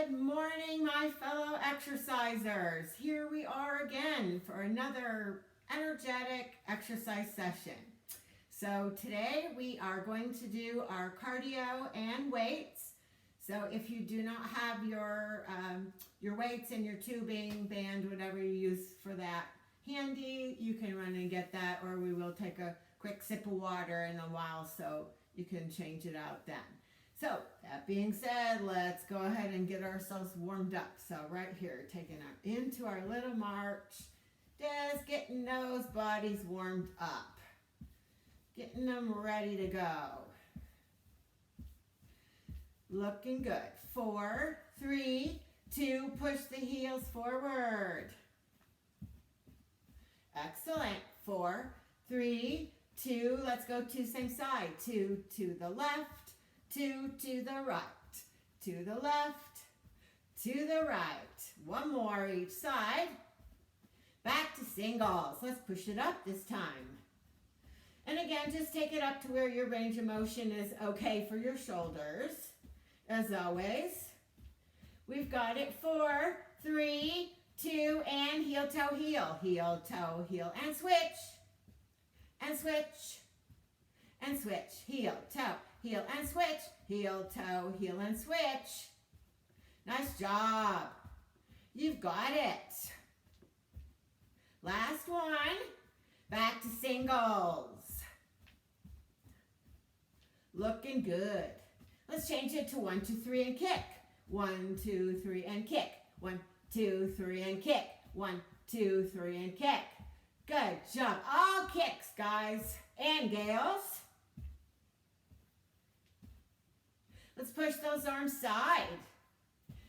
Good morning, my fellow exercisers. Here we are again for another energetic exercise session. So today we are going to do our cardio and weights. So if you do not have your weights and your tubing band, whatever you use for that handy, you can run and get that, or we will take a quick sip of water in a while so you can change it out then. So, that being said, let's go ahead and get ourselves warmed up. So, right here, taking our into our little march, just getting those bodies warmed up, getting them ready to go. Looking good. 4, 3, 2, push the heels forward. Excellent. 4, 3, 2, let's go to same side. 2 to the left. 2 to the right, to the left, to the right. One more each side. Back to singles. Let's push it up this time. And again, just take it up to where your range of motion is okay for your shoulders. As always, we've got it. 4, 3, 2, and heel, toe, heel. Heel, toe, heel, and switch. And switch. And switch. Heel, toe. Heel and switch, heel, toe, heel and switch. Nice job. You've got it. Last one. Back to singles. Looking good. Let's change it to 1, 2, 3 and kick. 1, 2, 3 and kick. 1, 2, 3 and kick. 1, 2, 3 and kick. Good job. All kicks, guys and gals. Let's push those arms side.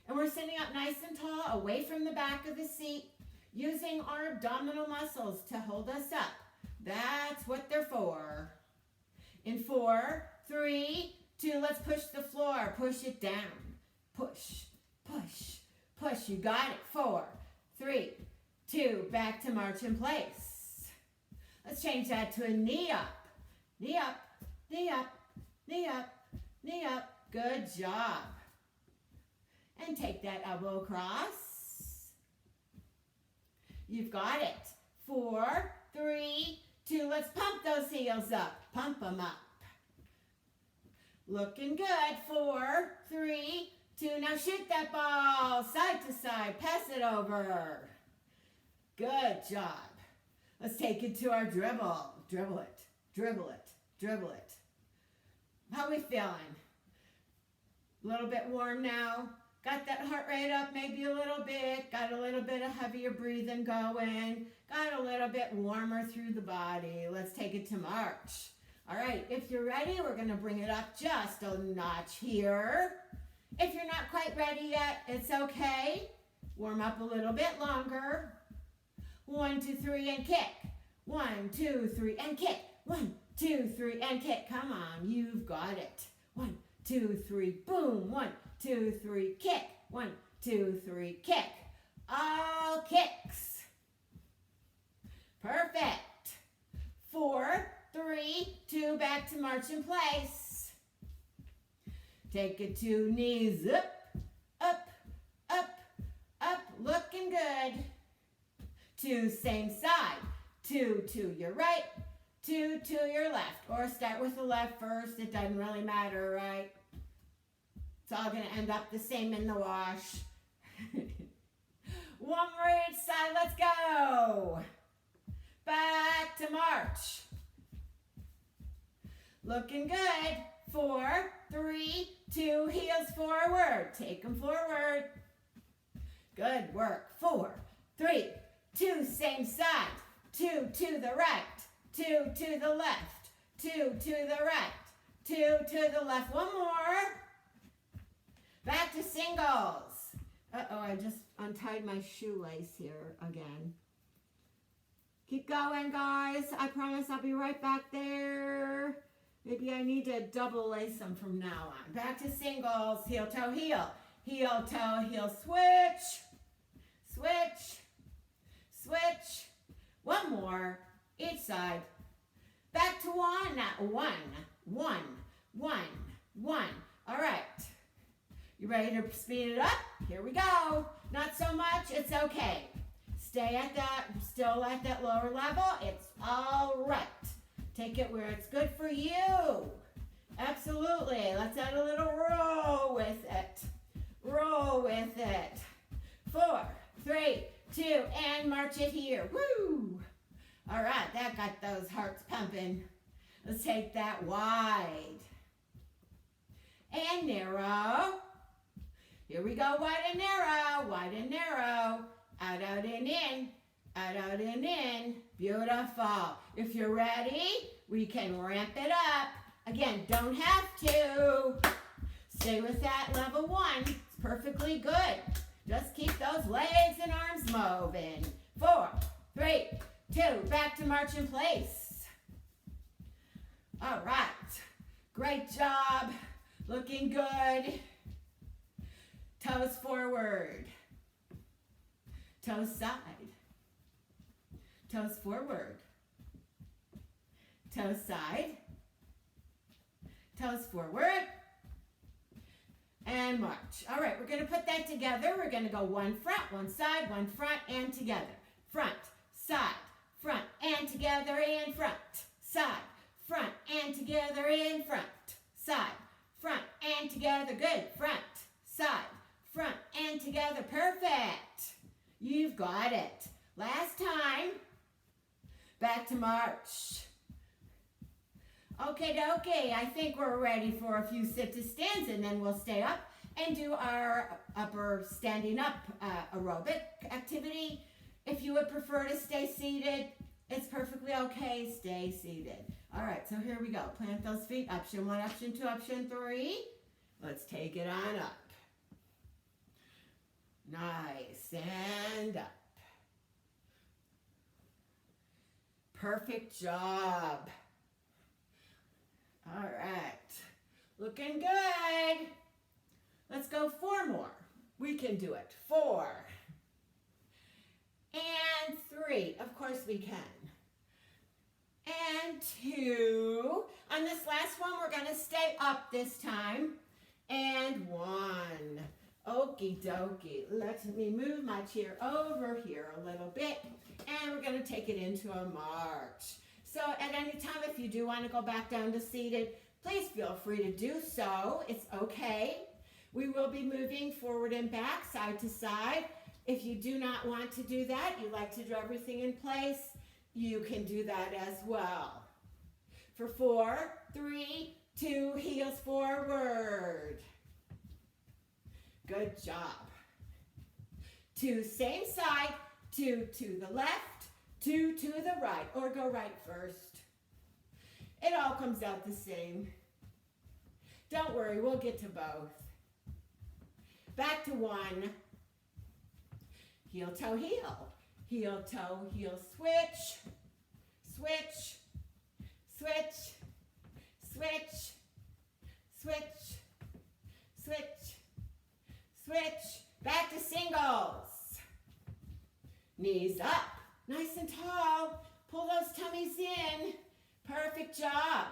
And we're sitting up nice and tall, away from the back of the seat, using our abdominal muscles to hold us up. That's what they're for. In 4, 3, 2, let's push the floor. Push it down. Push, push, push. You got it. 4, 3, 2, back to march in place. Let's change that to a knee up. Knee up, knee up, knee up, knee up. Good job. And take that elbow across. You've got it. 4, 3, 2. Let's pump those heels up. Pump them up. Looking good. 4, 3, 2. Now shoot that ball side to side. Pass it over. Good job. Let's take it to our dribble. Dribble it. Dribble it. Dribble it. How are we feeling? A little bit warm now. Got that heart rate up maybe a little bit. Got a little bit of heavier breathing going. Got a little bit warmer through the body. Let's take it to march. All right, if you're ready, we're going to bring it up just a notch here. If you're not quite ready yet, it's okay. Warm up a little bit longer. 1, 2, 3, and kick. 1, 2, 3, and kick. 1, 2, 3, and kick. Come on, you've got it. 1, 2, 3, boom. 1, 2, 3, kick. 1, 2, 3, kick. All kicks. Perfect. 4, 3, 2, back to march in place. Take it to knees up, up, up, up. Looking good. 2, same side. 2 to your right. 2 to your left. Or start with the left first. It doesn't really matter, right? It's all going to end up the same in the wash. One more each side. Let's go. Back to march. Looking good. 4, 3, 2, heels forward. Take them forward. Good work. 4, 3, 2, same side. 2 to the right. 2 to the left. 2 to the right. 2 to the left. One more. Back to singles. Uh-oh, I just untied my shoelace here again. Keep going, guys. I promise I'll be right back there. Maybe I need to double lace them from now on. Back to singles. Heel, toe, heel. Heel, toe, heel. Switch. Switch. Switch. One more. Each side. Back to 1. 1, 1, 1, 1. All right. You ready to speed it up? Here we go. Not so much, it's okay. Stay at that, still at that lower level. It's all right. Take it where it's good for you. Absolutely. Let's add a little roll with it. Roll with it. 4, 3, 2, and march it here. Woo! All right, that got those hearts pumping. Let's take that wide. And narrow. Here we go, wide and narrow, wide and narrow. Out, out, and in. Out, out, and in. Beautiful. If you're ready, we can ramp it up. Again, don't have to. Stay with that level 1. It's perfectly good. Just keep those legs and arms moving. 4, 3, 2. Back to march in place. All right. Great job. Looking good. Toes forward. Toes side. Toes forward. Toes side. Toes forward. And march. All right, we're going to put that together. We're going to go one front, one side, one front, and together. Front, side, front, and together, and front. Side, front, and together, and front. Side, front, and together. Good. Front, side, front, and together. Perfect. You've got it. Last time. Back to march. Okay, I think we're ready for a few sit-to-stands, and then we'll stay up and do our upper standing up aerobic activity. If you would prefer to stay seated, it's perfectly okay. Stay seated. All right, so here we go. Plant those feet. Option 1, option 2, option 3. Let's take it on up. Nice, and up. Perfect job. All right, looking good. Let's go 4 more. We can do it. 4 and 3. Of course we can. And 2. On this last one, we're going to stay up this time. And 1. Okie dokie. Let me move my chair over here a little bit. And we're going to take it into a march. So at any time, if you do want to go back down to seated, please feel free to do so. It's okay. We will be moving forward and back, side to side. If you do not want to do that, you like to do everything in place, you can do that as well. For 4, 3, 2, heels forward. Good job. 2, same side, 2 to the left, 2 to the right, or go right first. It all comes out the same. Don't worry, we'll get to both. Back to 1. Heel, toe, heel. Heel, toe, heel, switch. Switch. Switch. Switch. Switch. Switch. Switch. Back to singles. Knees up. Nice and tall. Pull those tummies in. Perfect job.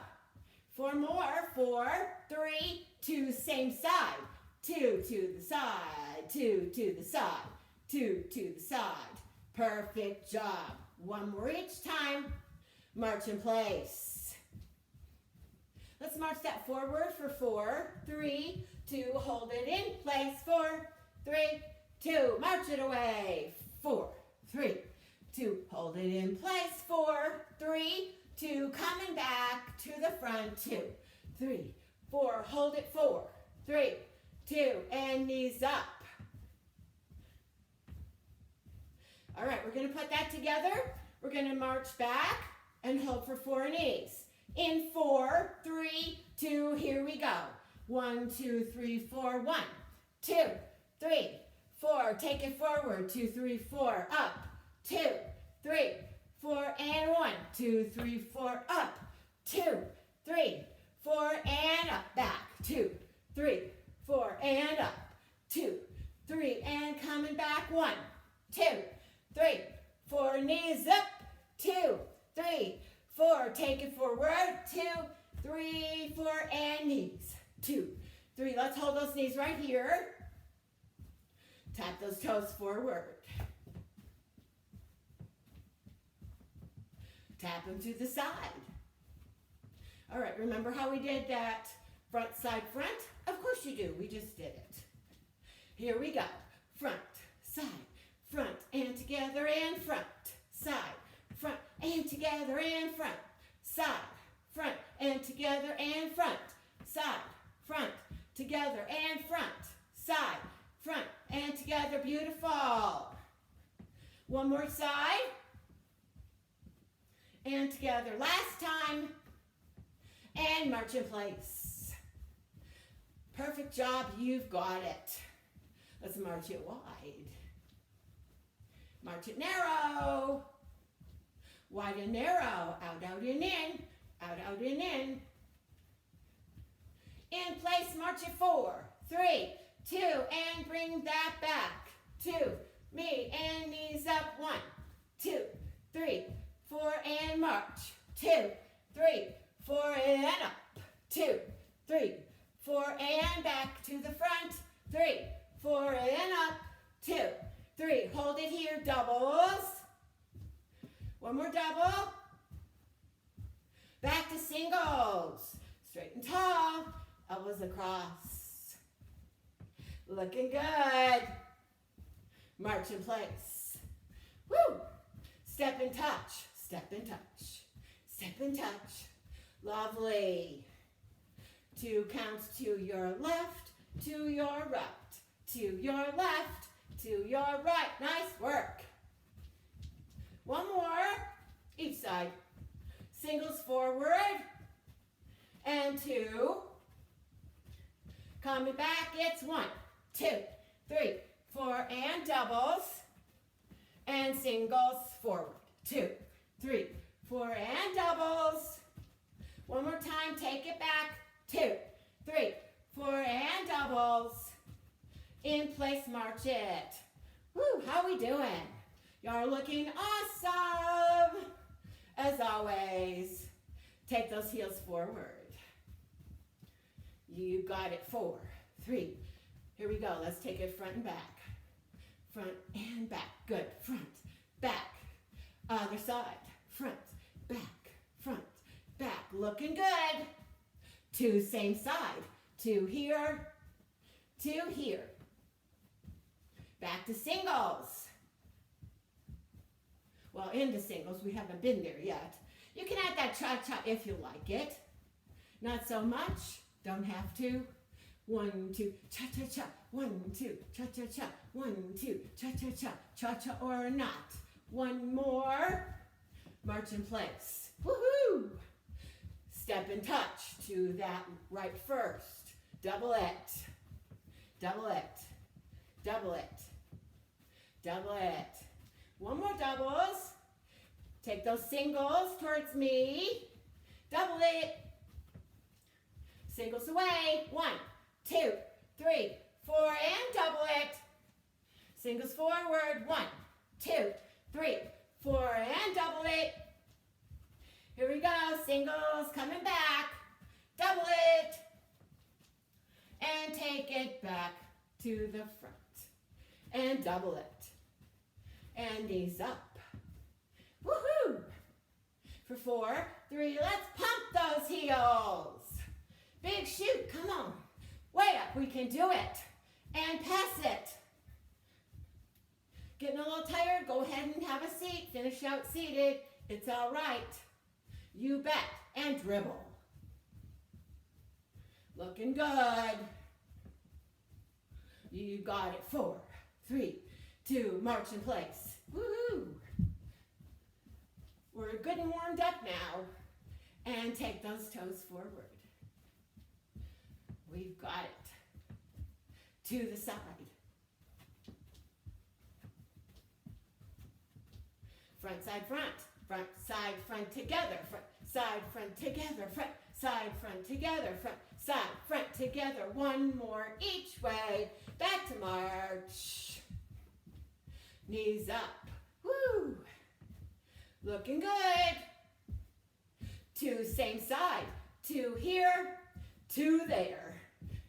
4 more. 4, 3, 2, same side. 2 to the side. 2 to the side. 2 to the side. Perfect job. 1 more each time. March in place. Let's march that forward for 4, 3, 2. Hold it in place. 4, 3, 2. March it away. 4, 3, 2. Hold it in place. 4, 3, 2. Coming back to the front. 2, 3, 4. Hold it. 4, 3, 2. And knees up. All right, we're going to put that together. We're going to march back and hold for 4 knees. In 4, 3, 2, here we go. 1, 2, 3, 4, 1, 2, 3, 4. Take it forward. 2, 3, 4, up. 2, 3, 4, and 1, 2, 3, 4, up. 2, 3, 4, and up. Back. 2, 3, 4, and up. 2, 3, and coming back. 1, 2, 3, 4, knees up. 2, 3, 4, take it forward. 2, 3, 4, and knees. 2, 3. Let's hold those knees right here. Tap those toes forward. Tap them to the side. All right, remember how we did that front, side, front? Of course you do. We just did it. Here we go. Front, side, front, and together, and front, side, front, and together, and front, side, front, and together, and front, side, front, together, and front, side, front, and together. Beautiful. One more side. And together. Last time. And march in place. Perfect job. You've got it. Let's march it wide. March it narrow. Wide and narrow. Out, out, and in. Out, out, and in. In place. March it 4, 3, 2, and bring that back. 2, me, and knees up. 1, 2, 3, 4, and march. 2, 3, 4, and up. 2, 3, 4, and back to the front. 3, 4, and up. 2, 3. Hold it here. Doubles. One more double. Back to singles. Straight and tall. Elbows across. Looking good. March in place. Woo! Step and touch. Step and touch. Step and touch. Lovely. 2 counts to your left, to your right, to your left, to your right. Nice work. One more. Each side. Singles forward. And 2. Coming back. It's 1, 2, 3, 4, and doubles. And singles forward. 2, 3, 4, and doubles. One more time. Take it back. 2, 3, 4, and doubles. In place. March it. Woo, how we doing? Y'all are looking awesome. As always, take those heels forward. You got it. 4, 3. Here we go. Let's take it front and back. Front and back. Good. Front, back. Other side. Front, back, front, back. Looking good. 2 same side. 2 here, 2 here. Back to singles. Well, into singles. We haven't been there yet. You can add that cha-cha if you like it. Not so much. Don't have to. 1, 2, cha-cha-cha. 1, 2, cha-cha-cha. 1, 2, cha-cha-cha. Cha-cha or not. One more. March in place. Woohoo! Step and touch to that right first. Double it. Double it. Double it. Double it. One more doubles. Take those singles towards me. Double it. Singles away. 1, 2, 3, 4, and double it. Singles forward. 1, 2, 3, 4, and double it. Here we go. Singles coming back. Double it. And take it back to the front. And double it. And knees up. Woohoo! For 4, 3, let's pump those heels. Big shoot, come on. Way up, we can do it. And pass it. Getting a little tired? Go ahead and have a seat. Finish out seated. It's all right. You bet. And dribble. Looking good. You got it. 4, 3, 2, march in place. Woohoo! We're good and warmed up now. And take those toes forward. We've got it. To the side. Front, side, front. Front, side, front together. Front, side, front together. Front, side, front together. Front, side, front together. One more each way. Back to march. Knees up. Woo! Looking good. 2 same side. 2 here. 2 there.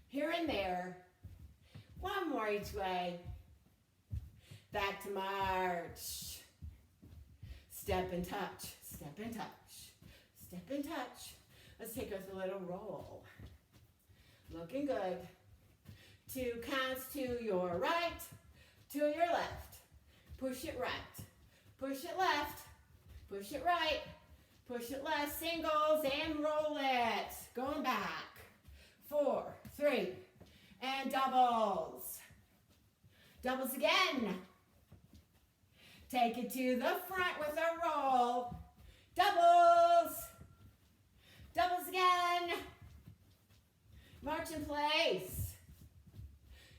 here and there. One more each way. Back to march. Step and touch, step and touch, step and touch. Let's take us a little roll. Looking good. 2 counts to your right, to your left. Push it right, push it left, push it right, push it left. Singles and roll it. Going back. 4, 3, and doubles. Doubles again. Take it to the front with a roll. Doubles. Doubles again. March in place.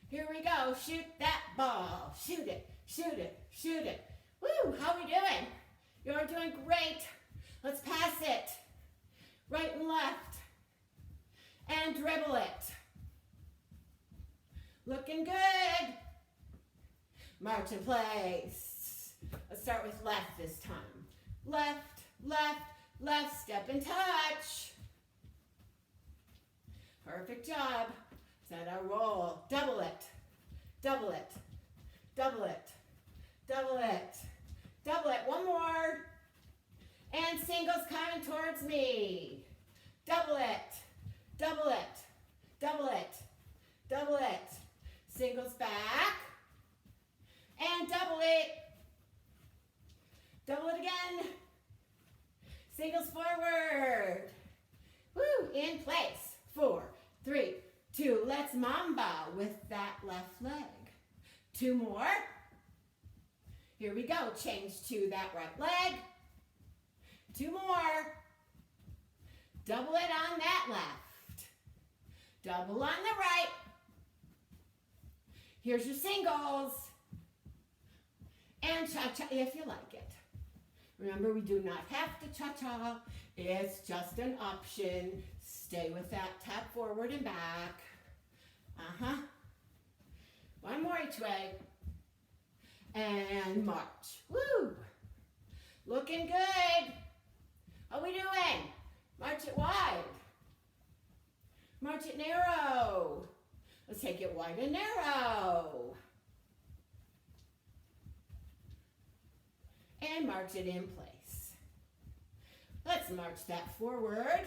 Here we go. Shoot that ball. Shoot it, shoot it, shoot it. Woo, how are we doing? You're doing great. Let's pass it. Right and left. And dribble it. Looking good. March in place. Let's start with left this time. Left, left, left, step and touch. Perfect job. Set our roll. Double it, double it, double it, double it, double it. One more. And singles coming towards me. Double it, double it, double it, double it. Singles back. And double it. Double it again. Singles forward. Woo, in place. 4, 3, 2. Let's mamba with that left leg. 2 more. Here we go. Change to that right leg. 2 more. Double it on that left. Double on the right. Here's your singles. And cha-cha if you like it. Remember, we do not have to cha-cha. It's just an option. Stay with that. Tap forward and back. One more each way. And march. Woo! Looking good. How are we doing? March it wide. March it narrow. Let's take it wide and narrow. And march it in place. Let's march that forward.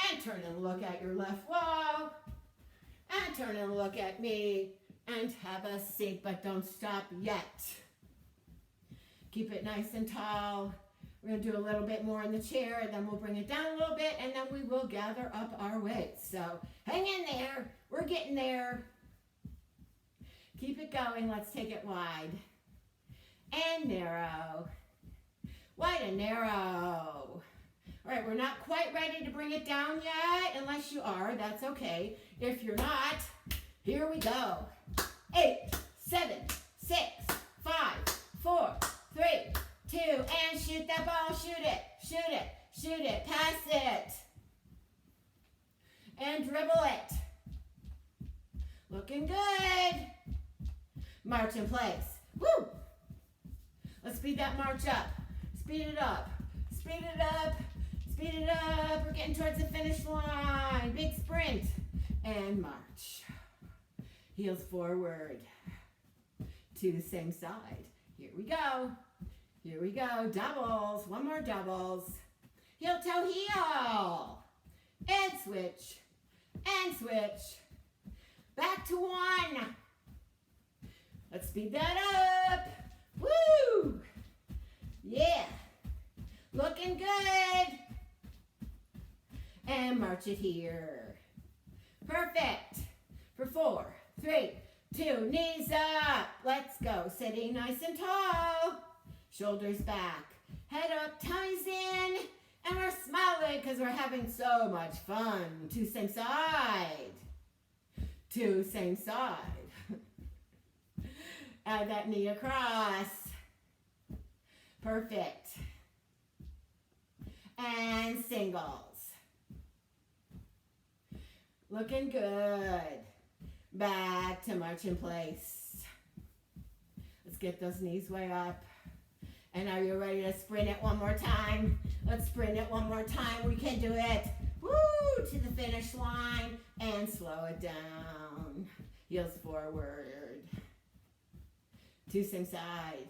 And turn and look at your left wall. And turn and look at me. And have a seat, but don't stop yet. Keep it nice and tall. We're going to do a little bit more in the chair, and then we'll bring it down a little bit, and then we will gather up our weights. So hang in there. We're getting there. Keep it going. Let's take it wide. And narrow. Wide and narrow. All right, we're not quite ready to bring it down yet. Unless you are, that's okay. If you're not, here we go. 8, 7, 6, 5, 4, 3, 2, and shoot that ball. Shoot it, shoot it, shoot it. Pass it. And dribble it. Looking good. March in place. Woo! Let's speed that march up. Speed it up. Speed it up. Speed it up. We're getting towards the finish line. Big sprint. And march. Heels forward. To the same side. Here we go. Here we go. Doubles. One more doubles. Heel, toe, heel. And switch. And switch. Back to 1. Let's speed that up. Woo! Yeah. Looking good. And march it here. Perfect. For 4, 3, 2, knees up. Let's go. Sitting nice and tall. Shoulders back. Head up, tummies in. And we're smiling because we're having so much fun. To same side. To same side. Add that knee across. Perfect. And singles. Looking good. Back to march in place. Let's get those knees way up. And are you ready to sprint it one more time? Let's sprint it one more time. We can do it. Woo! Woo, to the finish line and slow it down. Heels forward. To same side.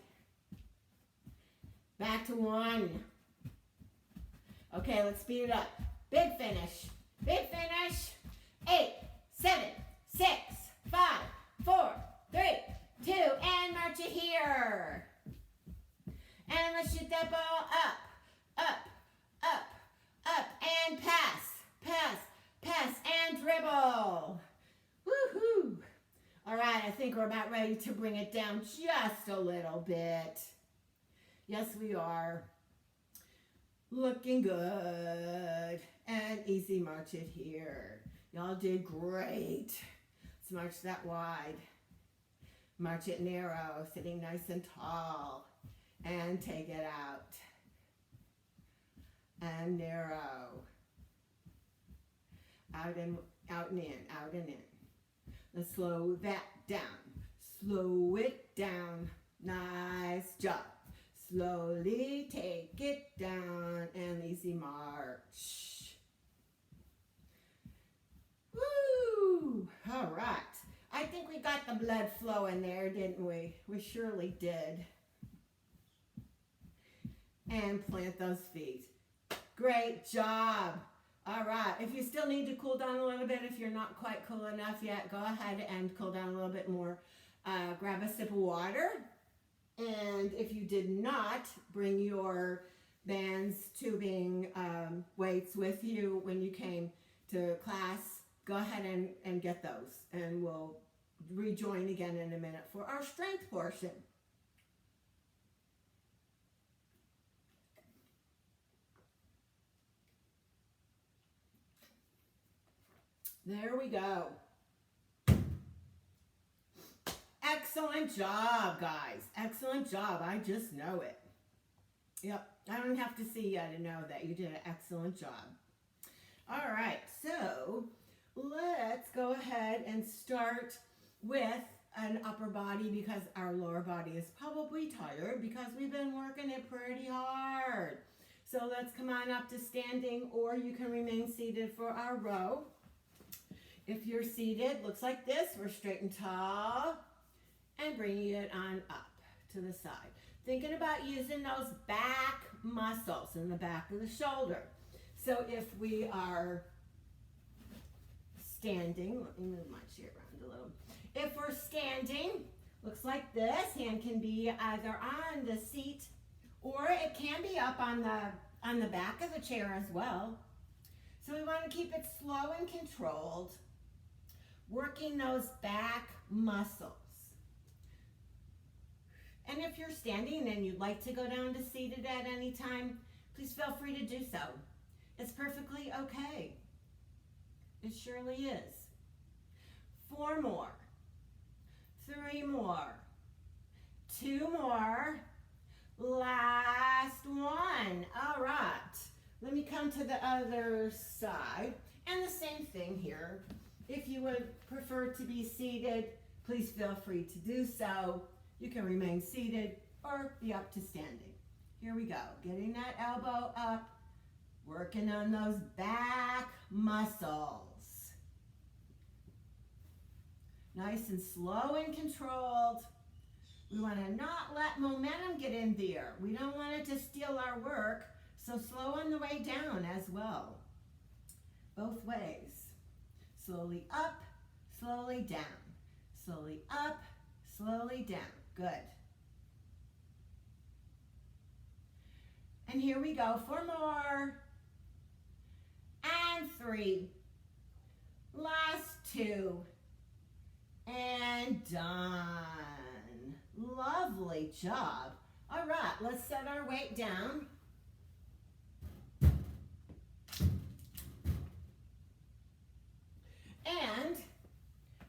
Back to one. Okay, let's speed it up. Big finish. Big finish. 8, 7, 6, 5, 4, 3, 2, and march it here. And let's shoot that ball up, up, up, up, and pass, pass, pass, and dribble. Woohoo! All right, I think we're about ready to bring it down just a little bit. Yes, we are. Looking good. And easy march it here. Y'all did great. Let's march that wide. March it narrow, sitting nice and tall. And take it out. And narrow. Out and in, out and in. Let's slow that down. Slow it down. Nice job. Slowly take it down and easy march. Woo! All right. I think we got the blood flowing there, didn't we? We surely did. And plant those feet. Great job. All right. If you still need to cool down a little bit, if you're not quite cool enough yet, go ahead and cool down a little bit more. Grab a sip of water. And if you did not bring your bands, tubing, weights with you when you came to class, go ahead and get those. And we'll rejoin again in a minute for our strength portion. There we go. Excellent job, guys. Excellent job. I just know it. Yep. I don't have to see you to know that you did an excellent job. All right. So let's go ahead and start with an upper body because our lower body is probably tired because we've been working it pretty hard. So let's come on up to standing, or you can remain seated for our row. If you're seated, looks like this. We're straight and tall. And bringing it on up to the side. Thinking about using those back muscles in the back of the shoulder. So if we are standing, let me move my chair around a little. If we're standing, looks like this. Hand can be either on the seat or it can be up on the back of the chair as well. So we want to keep it slow and controlled. Working those back muscles. And if you're standing and you'd like to go down to seated at any time, please feel free to do so. It's perfectly okay. It surely is. 4 more. 3 more. 2 more. Last one. All right. Let me come to the other side. And the same thing here. If you would prefer to be seated, please feel free to do so. You can remain seated or be up to standing. Here we go. Getting that elbow up. Working on those back muscles. Nice and slow and controlled. We want to not let momentum get in there. We don't want it to steal our work. So slow on the way down as well. Both ways. Slowly up, slowly down. Slowly up, slowly down. Good. And here we go. 4 more. And 3. Last 2. And done. Lovely job. All right, let's set our weight down. And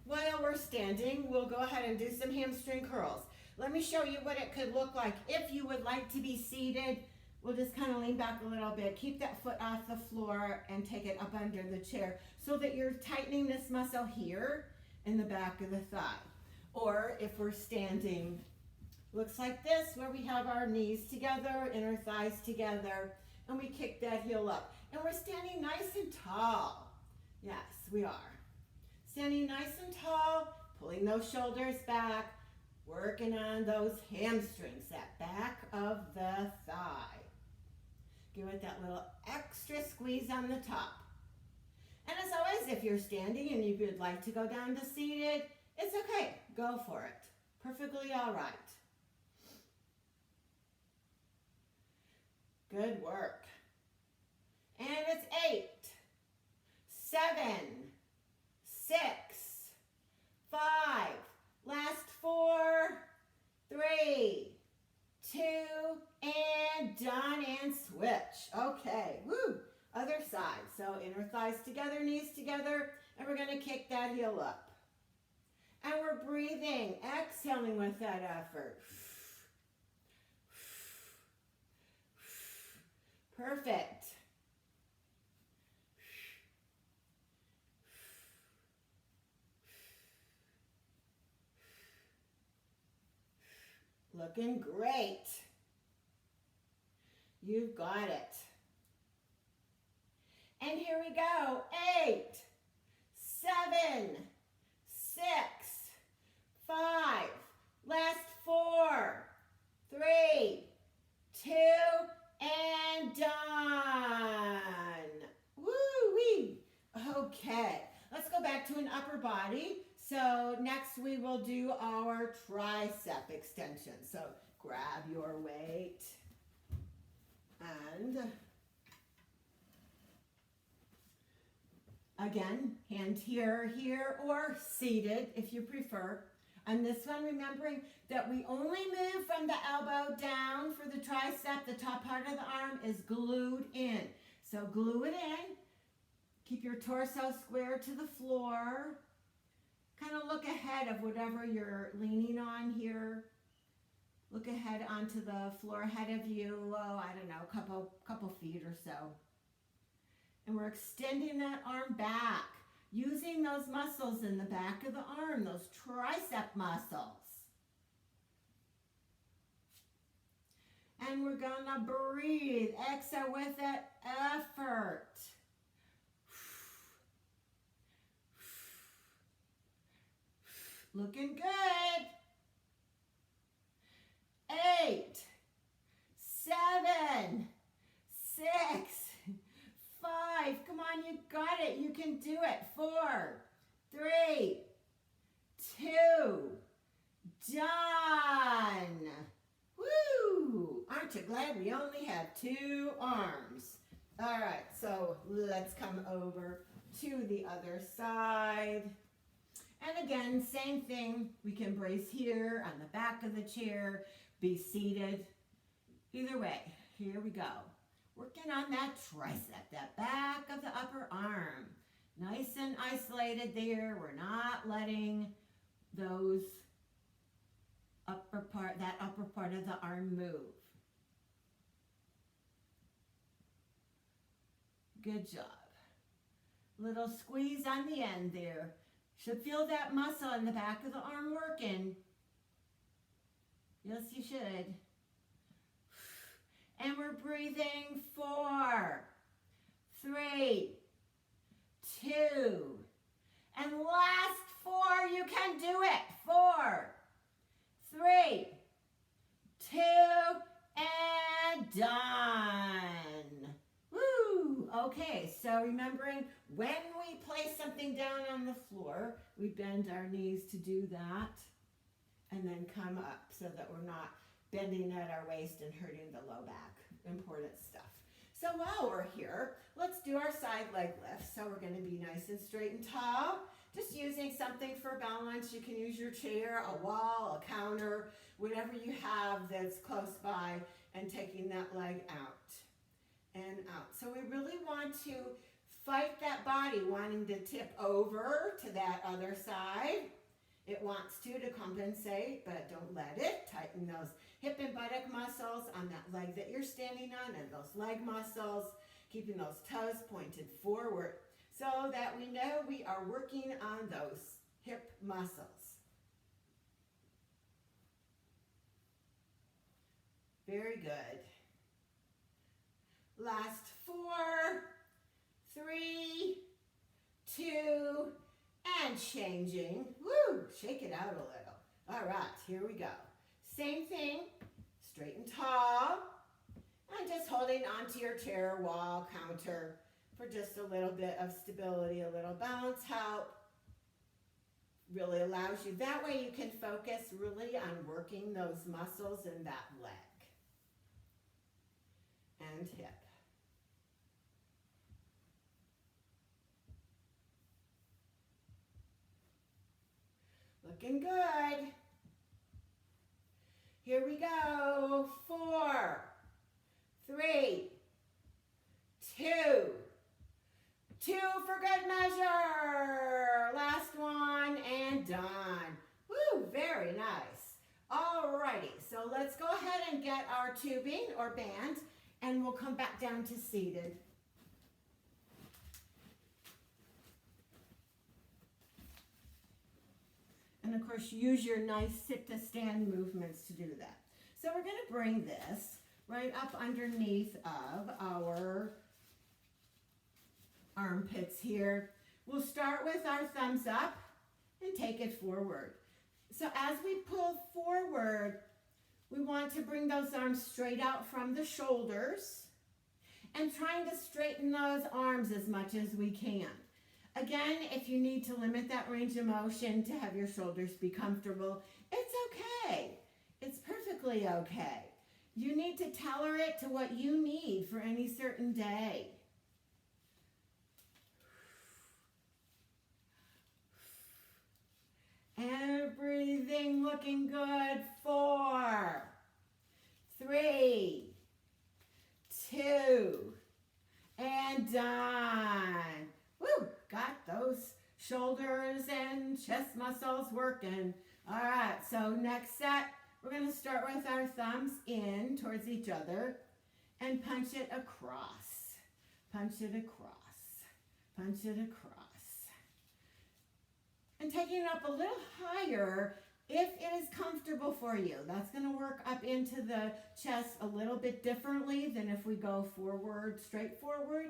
while we're standing, we'll go ahead and do some hamstring curls. Let me show you what it could look like. If you would like to be seated, we'll just kind of lean back a little bit. Keep that foot off the floor and take it up under the chair so that you're tightening this muscle here in the back of the thigh. Or if we're standing, looks like this, where we have our knees together, inner thighs together, and we kick that heel up. And we're standing nice and tall. Yes, we are. Standing nice and tall, pulling those shoulders back, working on those hamstrings, that back of the thigh. Give it that little extra squeeze on the top. And as always, if you're standing and you would like to go down to seated, it's okay. Go for it. Perfectly all right. Good work. And it's 8, 7, 6, 5, last 4, 3, 2, and done, and switch. Okay, woo. Other side. So inner thighs together, knees together, and we're going to kick that heel up. And we're breathing, exhaling with that effort. Perfect. Looking great. You've got it. And here we go. 8, 7, 6, 5, last 4, 3, 2, and done. Woo-wee. Okay, let's go back to an upper body. So next we will do our tricep extension. So grab your weight and again, hand here, or seated if you prefer. On this one, remembering that we only move from the elbow down for the tricep. The top part of the arm is glued in. So glue it in. Keep your torso square to the floor. Kind of look ahead of whatever you're leaning on here. Look ahead onto the floor ahead of you. Oh, I don't know, couple feet or so. And we're extending that arm back, using those muscles in the back of the arm, those tricep muscles. And we're gonna breathe, exhale with that effort. Looking good. 8, 7, 6, 5, come on, you got it, you can do it. 4, 3, 2, done. Woo! Aren't you glad we only have 2 arms? All right, so let's come over to the other side. And again, same thing. We can brace here on the back of the chair, be seated. Either way, here we go. Working on that tricep, that back of the upper arm. Nice and isolated there. We're not letting those that upper part of the arm move. Good job. Little squeeze on the end there. Should feel that muscle in the back of the arm working. Yes, you should. And we're breathing 4, 3, 2, and last 4, you can do it. 4, 3, 2, and done. Woo! Okay, so remembering when we place something down on the floor, we bend our knees to do that, and then come up so that we're not bending at our waist and hurting the low back. Important stuff. So while we're here, let's do our side leg lifts. So we're going to be nice and straight and tall. Just using something for balance. You can use your chair, a wall, a counter, whatever you have that's close by, and taking that leg out and out. So we really want to fight that body wanting to tip over to that other side. It wants to compensate, but don't let it. Tighten those hip and buttock muscles on that leg that you're standing on, and those leg muscles, keeping those toes pointed forward so that we know we are working on those hip muscles. Very good. Last 4, 3, 2, and changing. Woo, shake it out a little. All right, here we go. Same thing, straight and tall, and just holding onto your chair, wall, counter for just a little bit of stability, a little balance help. Really allows you, that way you can focus really on working those muscles in that leg and hip. Looking good. Here we go. 4, 3, 2, 2 for good measure. Last one and done. Woo, very nice. Alrighty, so let's go ahead and get our tubing or band, and we'll come back down to seated. And of course, use your nice sit to stand movements to do that. So we're going to bring this right up underneath of our armpits here. We'll start with our thumbs up and take it forward. So as we pull forward, we want to bring those arms straight out from the shoulders and trying to straighten those arms as much as we can. Again, if you need to limit that range of motion to have your shoulders be comfortable, it's okay. It's perfectly okay. You need to tailor it to what you need for any certain day. Everything looking good. 4, 3, 2, and done. Woo! Got those shoulders and chest muscles working. All right, so next set, we're going to start with our thumbs in towards each other and punch it across. Punch it across. Punch it across. And taking it up a little higher if it is comfortable for you. That's going to work up into the chest a little bit differently than if we go forward, straight forward.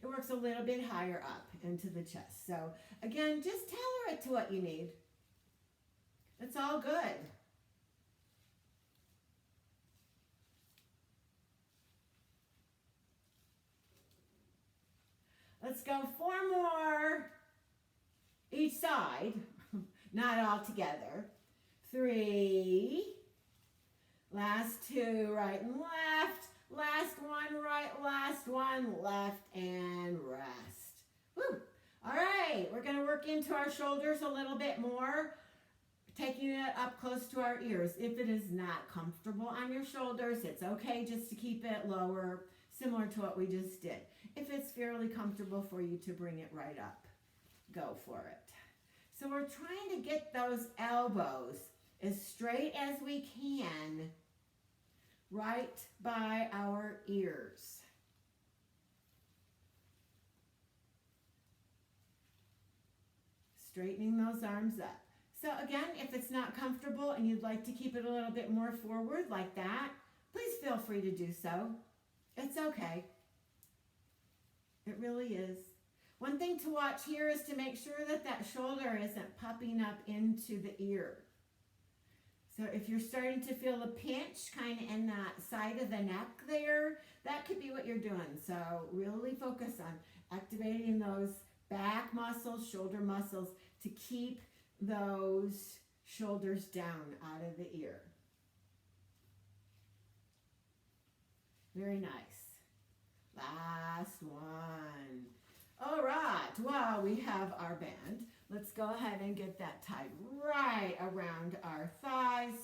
It works a little bit higher up into the chest. So again, just tailor it to what you need. It's all good. Let's go 4 more each side, not all together. 3, last 2, right and left. Last one, right, last one, left, and rest. Woo! All right, we're going to work into our shoulders a little bit more, taking it up close to our ears. If it is not comfortable on your shoulders, it's okay just to keep it lower, similar to what we just did. If it's fairly comfortable for you to bring it right up, go for it. So we're trying to get those elbows as straight as we can, right by our ears. Straightening those arms up. So again, if it's not comfortable and you'd like to keep it a little bit more forward like that, please feel free to do so. It's okay. It really is. One thing to watch here is to make sure that that shoulder isn't popping up into the ear. So if you're starting to feel a pinch kind of in that side of the neck there, that could be what you're doing. So really focus on activating those back muscles, shoulder muscles to keep those shoulders down out of the ear. Very nice. Last one. All right, well, we have our band. Let's go ahead and get that tied right around our thighs,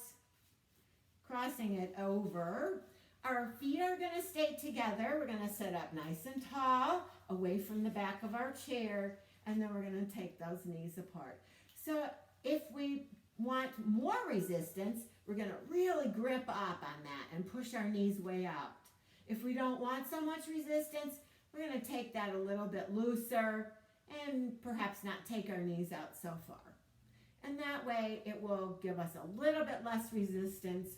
crossing it over. Our feet are going to stay together. We're going to sit up nice and tall, away from the back of our chair, and then we're going to take those knees apart. So if we want more resistance, we're going to really grip up on that and push our knees way out. If we don't want so much resistance, we're going to take that a little bit looser and perhaps not take our knees out so far. And that way it will give us a little bit less resistance.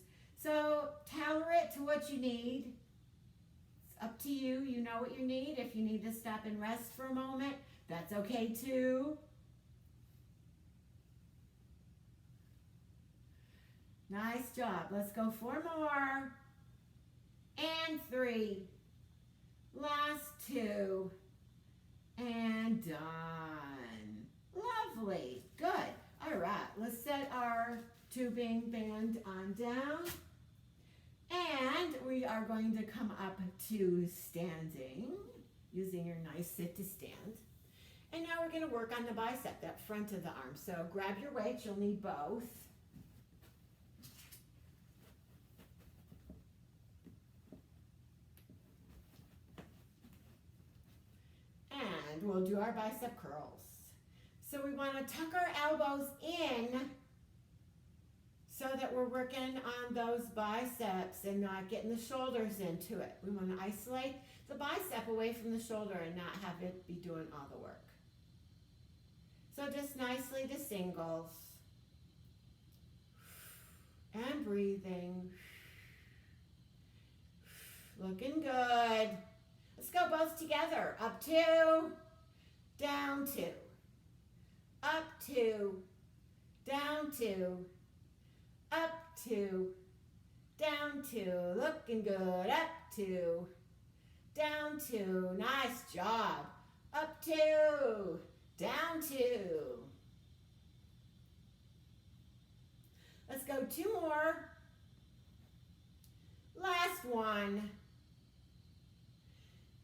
So tailor it to what you need. It's Up to you. You know what you need. If you need to stop and rest for a moment, that's okay too. Nice job. Let's go 4 more. And 3. Last 2. And done. Lovely. Good. All right. Let's set our tubing band on down. And we are going to come up to standing, using your nice sit to stand. And now we're going to work on the bicep, that front of the arm. So grab your weights. You'll need both. And we'll do our bicep curls. So we want to tuck our elbows in so that we're working on those biceps and not getting the shoulders into it. We want to isolate the bicep away from the shoulder and not have it be doing all the work. So just nicely to singles. And breathing. Looking good. Let's go both together. Up 2, down 2. Up 2, down 2. Up 2, down 2. Looking good. Up 2, down 2. Nice job. Up 2, down 2. Let's go 2 more. Last one.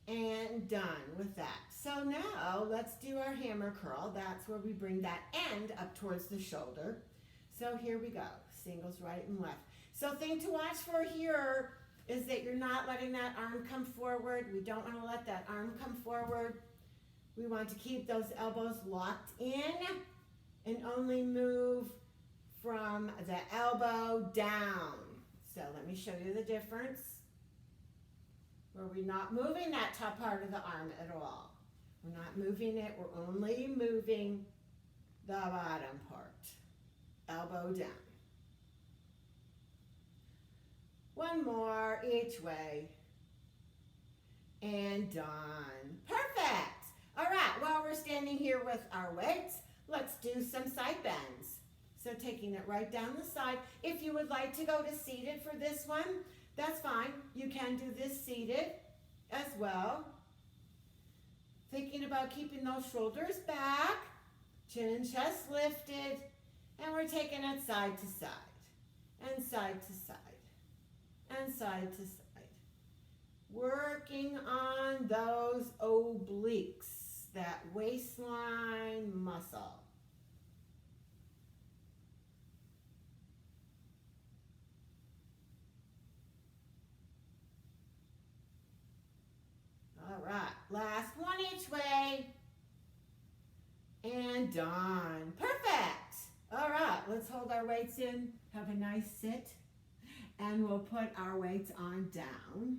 And done with that. So now let's do our hammer curl. That's where we bring that end up towards the shoulder. So here we go. Singles right and left. So thing to watch for here is that you're not letting that arm come forward. We don't want to let that arm come forward. We want to keep those elbows locked in and only move from the elbow down. So let me show you the difference. Where we're not moving that top part of the arm at all. We're not moving it, we're only moving the bottom part. Elbow down. 1 more each way. And done. Perfect. All right, while we're standing here with our weights, let's do some side bends. So taking it right down the side. If you would like to go to seated for this one, that's fine. You can do this seated as well. Thinking about keeping those shoulders back, chin and chest lifted, and we're taking it side to side, and side to side, and side to side. Working on those obliques, that waistline muscle. All right, last one each way. And done. Perfect. All right, let's hold our weights in, have a nice sit, and we'll put our weights on down.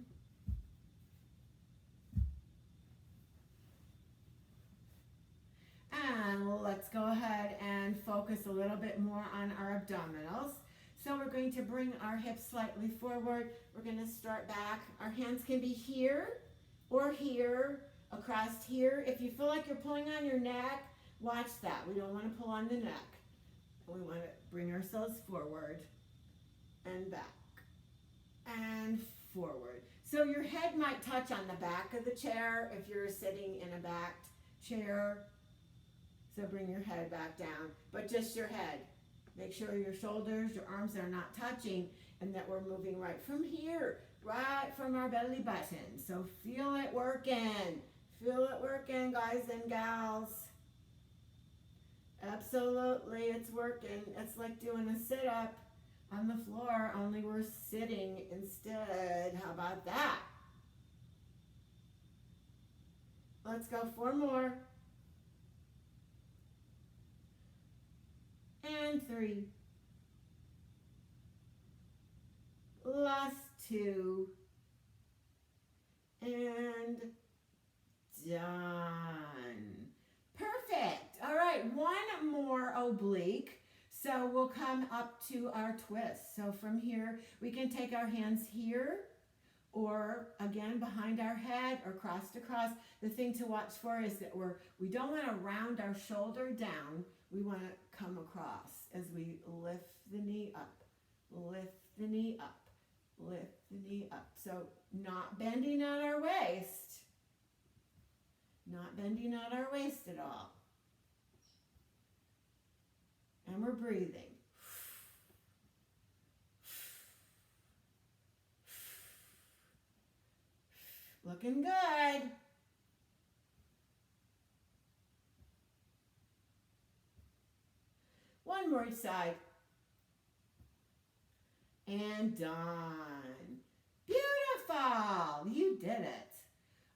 And let's go ahead and focus a little bit more on our abdominals. So we're going to bring our hips slightly forward. We're going to start back. Our hands can be here or here, across here. If you feel like you're pulling on your neck, watch that. We don't want to pull on the neck. We want to bring ourselves forward and back and forward. So your head might touch on the back of the chair if you're sitting in a backed chair. So bring your head back down, but just your head. Make sure your shoulders, your arms are not touching, and that we're moving right from here, right from our belly button. So feel it working. Feel it working, guys and gals. Absolutely, it's working. It's like doing a sit-up on the floor, only we're sitting instead. How about that? Let's go 4 more. And 3. Last 2. And done. Perfect. All right, 1 more oblique. So we'll come up to our twist. So from here, we can take our hands here, or again behind our head or crossed across. The thing to watch for is that we don't want to round our shoulder down. We want to come across as we lift the knee up, lift the knee up, lift the knee up. So not bending at our waist, not bending at our waist at all. And we're breathing. Looking good. One more side. And done. Beautiful. You did it.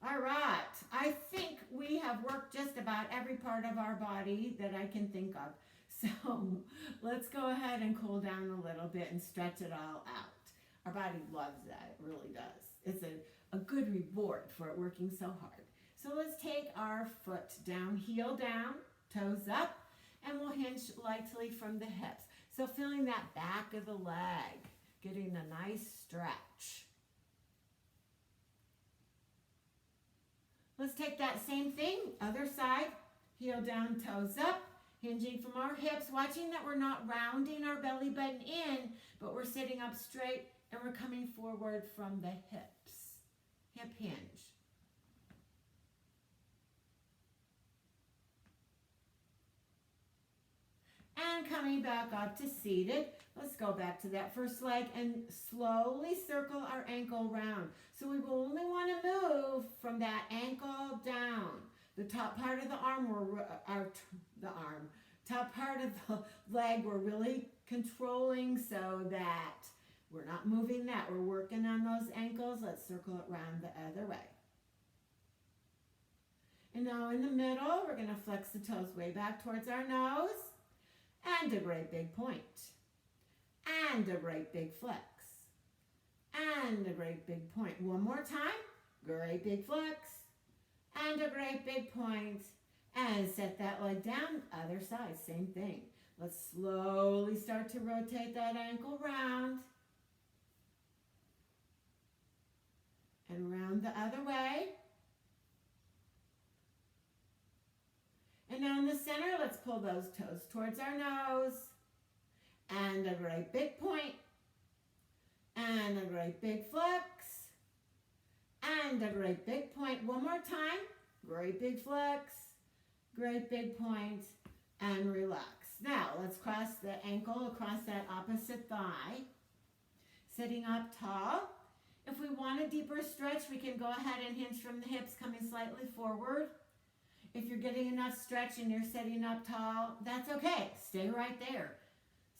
All right. I think we have worked just about every part of our body that I can think of. So let's go ahead and cool down a little bit and stretch it all out. Our body loves that. It really does. It's a good reward for it working so hard. So let's take our foot down, heel down, toes up, and we'll hinge lightly from the hips. So feeling that back of the leg, getting a nice stretch. Let's take that same thing, other side, heel down, toes up, hinging from our hips, watching that we're not rounding our belly button in, but we're sitting up straight and we're coming forward from the hips. Hip hinge. And coming back up to seated. Let's go back to that first leg and slowly circle our ankle round. So we will only want to move from that ankle down. The top part of the arm, top part of the leg, we're really controlling so that we're not moving that. We're working on those ankles. Let's circle it round the other way. And now in the middle, we're going to flex the toes way back towards our nose. And a great big point. And a great big flex. And a great big point. One more time. Great big flex. And a great big point. And set that leg down. Other side, same thing. Let's slowly start to rotate that ankle round. And round the other way. And now in the center, let's pull those toes towards our nose. And a great big point. And a great big flex. And a great big point. One more time. Great big flex. Great big point. And relax. Now, let's cross the ankle across that opposite thigh. Sitting up tall. If we want a deeper stretch, we can go ahead and hinge from the hips, coming slightly forward. If you're getting enough stretch and you're sitting up tall, that's okay. Stay right there.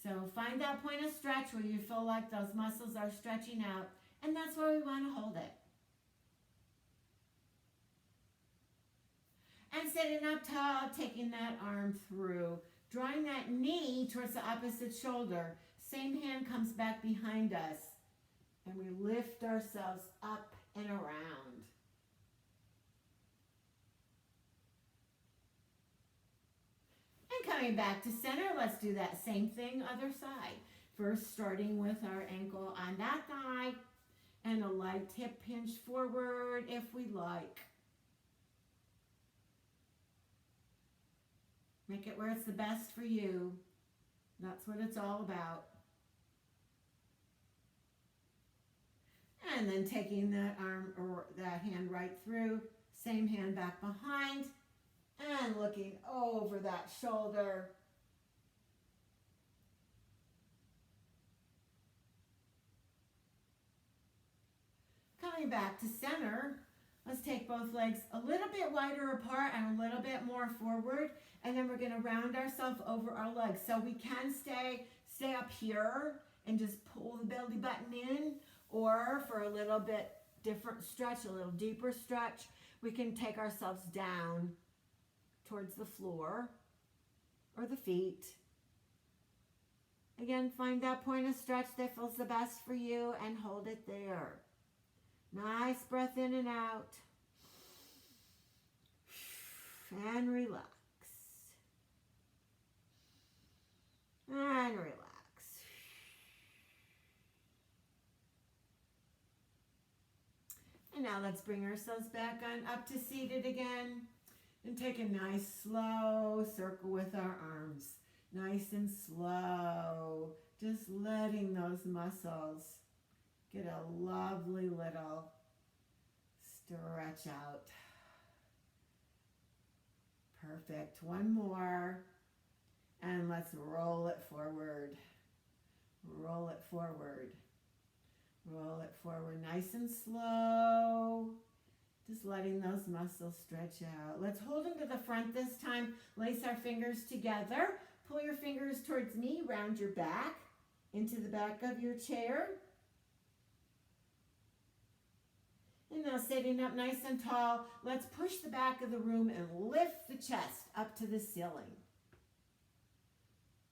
So find that point of stretch where you feel like those muscles are stretching out, and that's where we want to hold it. And sitting up tall, taking that arm through, drawing that knee towards the opposite shoulder. Same hand comes back behind us, and we lift ourselves up and around. And coming back to center, let's do that same thing, other side. First, starting with our ankle on that thigh, and a light hip hinge forward if we like. Make it where it's the best for you. That's what it's all about. And then taking that arm or that hand right through, same hand back behind, and looking over that shoulder. Coming back to center, let's take both legs a little bit wider apart and a little bit more forward, and then we're going to round ourselves over our legs. So we can stay up here and just pull the belly button in, or for a little bit different stretch, a little deeper stretch, we can take ourselves down towards the floor or the feet. Again, find that point of stretch that feels the best for you and hold it there. Nice breath in and out. And relax. And relax. And now let's bring ourselves back on up to seated again. And take a nice slow circle with our arms. Nice and slow. Just letting those muscles get a lovely little stretch out. Perfect. One more. And let's roll it forward. Roll it forward. Roll it forward nice and slow. Just letting those muscles stretch out. Let's hold them to the front this time. Lace our fingers together. Pull your fingers towards me, round your back, into the back of your chair. And now sitting up nice and tall, let's push the back of the room and lift the chest up to the ceiling.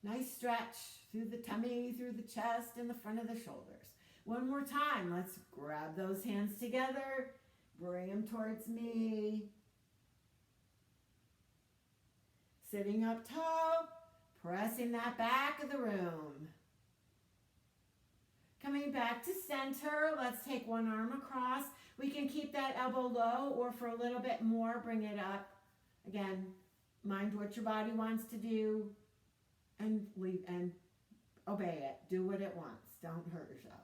Nice stretch through the tummy, through the chest, and the front of the shoulders. One more time, let's grab those hands together, bring them towards me. Sitting up tall, pressing that back of the room. Coming back to center, let's take one arm across. We can keep that elbow low, or for a little bit more, bring it up. Again, mind what your body wants to do and obey it. Do what it wants. Don't hurt yourself.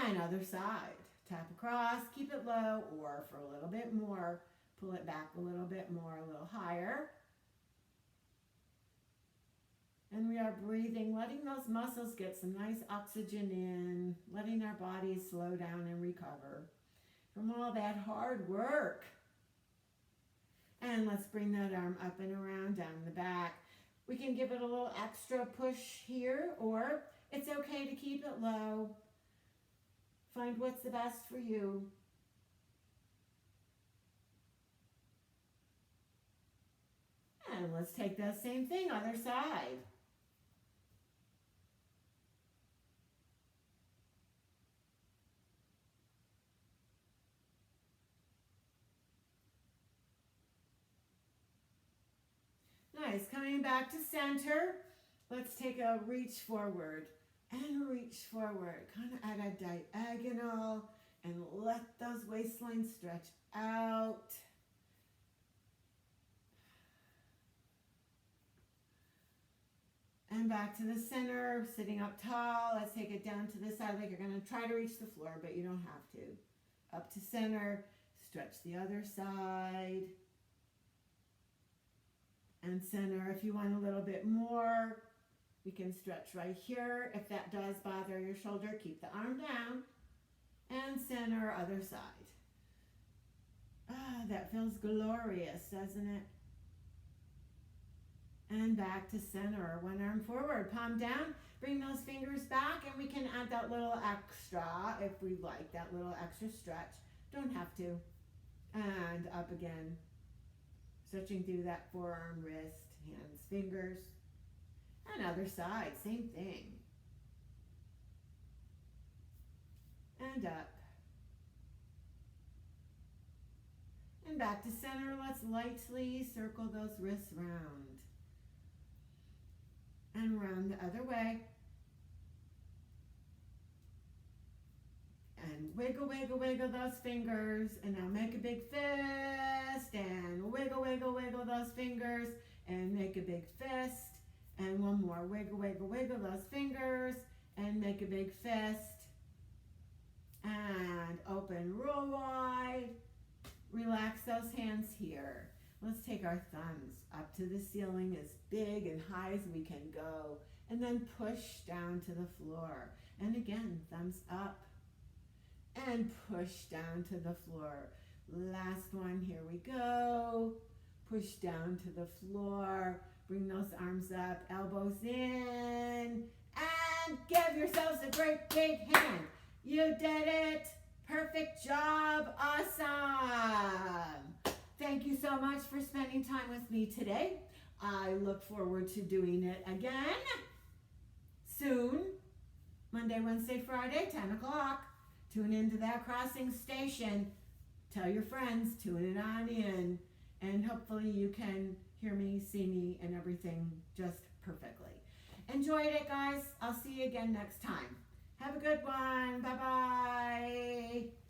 And other side. Tap across, keep it low, or for a little bit more, pull it back a little bit more, a little higher. And we are breathing, letting those muscles get some nice oxygen in, letting our bodies slow down and recover from all that hard work. And let's bring that arm up and around down the back. We can give it a little extra push here, or it's okay to keep it low. Find what's the best for you. And let's take that same thing, other side. Nice, coming back to center. Let's take a reach forward and reach forward, kind of at a diagonal, and let those waistlines stretch out. And back to the center, sitting up tall. Let's take it down to this side like you're going to try to reach the floor, but you don't have to. Up to center, stretch the other side. And center, if you want a little bit more, we can stretch right here. If that does bother your shoulder, keep the arm down. And center, other side. Ah, that feels glorious, doesn't it? And back to center. One arm forward, palm down. Bring those fingers back, and we can add that little extra if we like, that little extra stretch. Don't have to. And up again. Stretching through that forearm, wrist, hands, fingers. And other side, same thing. And up. And back to center. Let's lightly circle those wrists round. And round the other way. And wiggle, wiggle, wiggle those fingers. And now make a big fist. And wiggle, wiggle, wiggle those fingers. And make a big fist. And one more. Wiggle, wiggle, wiggle those fingers. And make a big fist. And open real wide. Relax those hands here. Let's take our thumbs up to the ceiling as big and high as we can go. And then push down to the floor. And again, thumbs up. And push down to the floor. Last one, here we go. Push down to the floor. Bring those arms up, elbows in. And give yourselves a great big hand. You did it. Perfect job. Awesome. Thank you so much for spending time with me today. I look forward to doing it again soon. Monday, Wednesday, Friday, 10 o'clock. Tune into that crossing station. Tell your friends, tune it on in. And hopefully you can hear me, see me, and everything just perfectly. Enjoyed it, guys. I'll see you again next time. Have a good one. Bye-bye.